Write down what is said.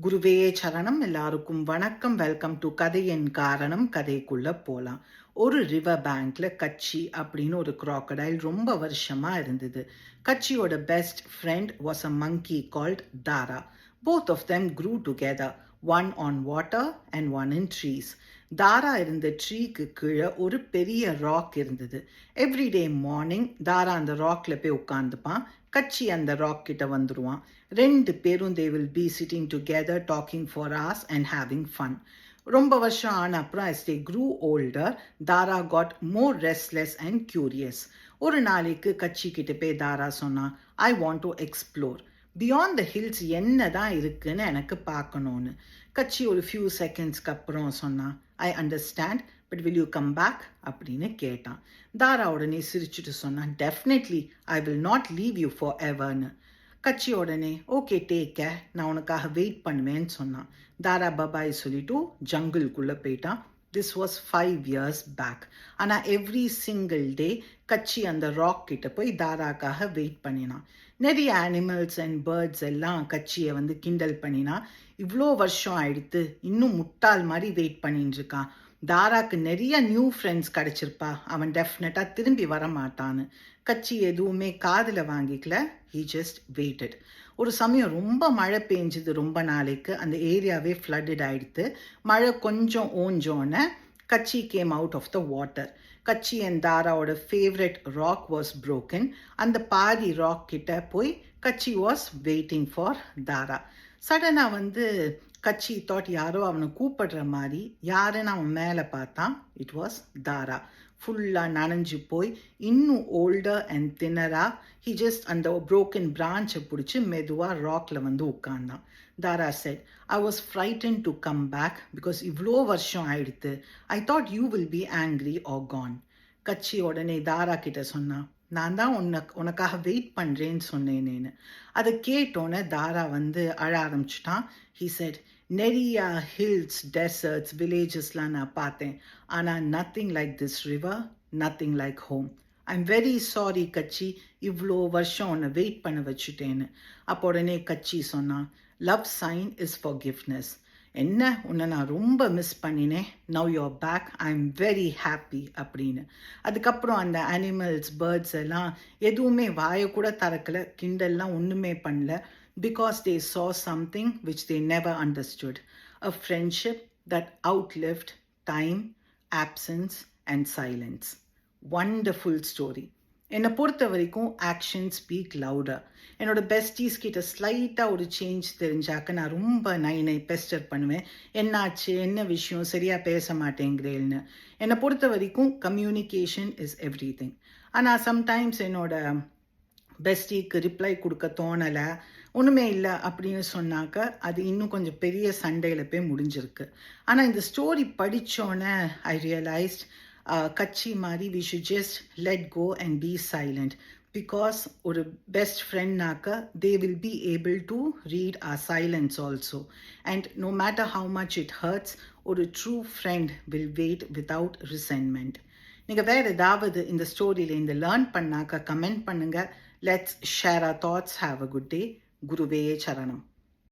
குருவே சரணம். எல்லாருக்கும் வணக்கம். வெல்கம் டு கதை என் காரணம். கதைக்குள்ள போலாம். ஒரு ரிவர் பேங்க்ல கச்சி அப்படின்னு ஒரு crocodile ரொம்ப வருஷமா இருந்தது. கச்சியோட best friend was a monkey called Tara. Both of them grew together, one on water and one in trees. தாரா இருந்த ட்ரீக்கு கீழே ஒரு பெரிய ராக் இருந்தது. எவ்ரிடே மார்னிங் தாரா அந்த ராக்ல போய் உட்காந்துப்பான். கச்சி அந்த ராக் கிட்ட வந்துடுவான். ரெண்டு பேரும் தே will be sitting together talking for hours and having fun. ரொம்ப வருஷம் ஆன அப்புறம் as they grew older, Tara got more restless and curious. ஒரு நாளைக்கு கச்சி கிட்ட போய் தாரா சொன்னா, I want to explore. Beyond the hills என்ன தான் இருக்குன்னு எனக்கு பார்க்கணும்னு. கச்சி ஒரு ஃபியூ செகண்ட்ஸ்க்கு அப்புறம் சொன்னா, I understand, but will you come back அப்படின்னு கேட்டான். தாரா உடனே சிரிச்சுட்டு சொன்னான், definitely I will not leave you for எவர்னு. கச்சி உடனே ஓகே டேக் கேர், நான் உனக்காக வெயிட் பண்ணுவேன்னு சொன்னான். தாரா பபாய் சொல்லிட்டு ஜங்கிள்குள்ளே போயிட்டான். This was 5 years back. ஆனால் எவ்ரி சிங்கிள் டே கச்சி அந்த ராக் கிட்ட போய் தாராக்காக வெயிட் பண்ணினான். நிறைய அனிமல்ஸ் அண்ட் பேர்ட்ஸ் எல்லாம் கச்சியை வந்து கிண்டல் பண்ணினா, இவ்வளோ வருஷம் ஆயிடுத்து இன்னும் முட்டாள் மாதிரி வெயிட் பண்ணிட்டு இருக்கான், தாராக்கு நிறைய நியூ ஃப்ரெண்ட்ஸ் கிடச்சிருப்பா, அவன் டெஃபினட்டாக திரும்பி வர மாட்டான்னு. கச்சி எதுவுமே காதில் வாங்கிக்கல. He just weighted. ஒரு சமயம் ரொம்ப மழை பெஞ்சுது. ரொம்ப நாளைக்கு அந்த ஏரியாவே ஃப்ளட்டட் ஆயிடுத்து. மழை கொஞ்சம் ஓஞ்சோன்னு Kachi came out of the water. Kachi and தாராவோட ஃபேவரட் ராக் வாஸ் broken. அந்த பாதி ராக் கிட்ட போய் Kachi was waiting for Tara. சடனாக வந்து கச்சி தாட் யாரோ அவனை கூப்பிடுற மாதிரி. யாருன்னு அவன் மேலே பார்த்தான். It was Tara. ஃபுல்லாக நனைஞ்சு போய் இன்னும் ஓல்டர் அண்ட் தின்னரா ஹி ஜஸ்ட் அந்த broken பிரான்ச்சை பிடிச்சி மெதுவாக ராக்கில் வந்து உட்கார்ந்தான். Tara said, I was frightened to come back because இவ்வளோ வருஷம் ஆயிடுத்து. I thought you will be angry or gone. Kachi உடனே தாரா கிட்ட சொன்னான், நான் தான் உனக்காக வெயிட் பண்ணுறேன்னு சொன்னேனேன்னு. அதை கேட்டோன்னே தாரா வந்து அழ ஆரம்பிச்சிட்டான். ஹி செட், நிறைய ஹில்ஸ், டெசர்ட்ஸ், வில்லேஜஸ்லாம் நான் பார்த்தேன், ஆனால் nothing like this river, nothing like home. I'm very sorry Kachi, இவ்வளோ வருஷம் உன்னை வெயிட் பண்ண வச்சுட்டேன்னு. அப்போ உடனே கச்சி சொன்னான், லவ் சைன் இஸ் forgiveness. என்ன, உன்னை நான் ரொம்ப மிஸ் பண்ணினேன், now you're back, I am very happy அப்படின்னு. அதுக்கப்புறம் அந்த அனிமல்ஸ், பேர்ட்ஸ் எல்லாம் எதுவுமே வாயை கூட திறக்கல, கிண்டல்லாம் ஒன்றுமே பண்ணல. Because they saw something which they never understood. A friendship that outlived time, absence and silence. Wonderful story. என்னை பொறுத்த வரைக்கும் ஆக்ஷன் ஸ்பீக் லவுடர். என்னோட பெஸ்டீஸ் கிட்ட ஸ்லைட்டாக ஒரு சேஞ்ச் தெரிஞ்சாக்க நான் ரொம்ப நைனை பெஸ்டர் பண்ணுவேன். என்னாச்சு, என்ன விஷயம், சரியாக பேச மாட்டேங்கிறேன்னு. என்னை பொறுத்த வரைக்கும் கம்யூனிகேஷன் இஸ் எவ்ரி திங். ஆனால் சம்டைம்ஸ் என்னோட பெஸ்டிக்கு ரிப்ளை கொடுக்க தோணலை, ஒன்றுமே இல்லை அப்படின்னு சொன்னாக்க அது இன்னும் கொஞ்சம் பெரிய சண்டையில் போய் முடிஞ்சிருக்கு. ஆனால் இந்த ஸ்டோரி படித்தோன்னே ஐ ரியலைஸ்ட் கச்சி மாதிரி we should just let go and be silent. Because ஒரு பெஸ்ட் ஃப்ரெண்ட்னாக்க they will be able to read our silence also. And no matter how much it hurts, ஒரு true friend will wait without resentment. நீங்கள் வேறு ஏதாவது இந்த ஸ்டோரியில் இந்த learn பண்ணாக்க கமெண்ட் பண்ணுங்கள். Let's share our thoughts. Have a good day. Guruve Charanam.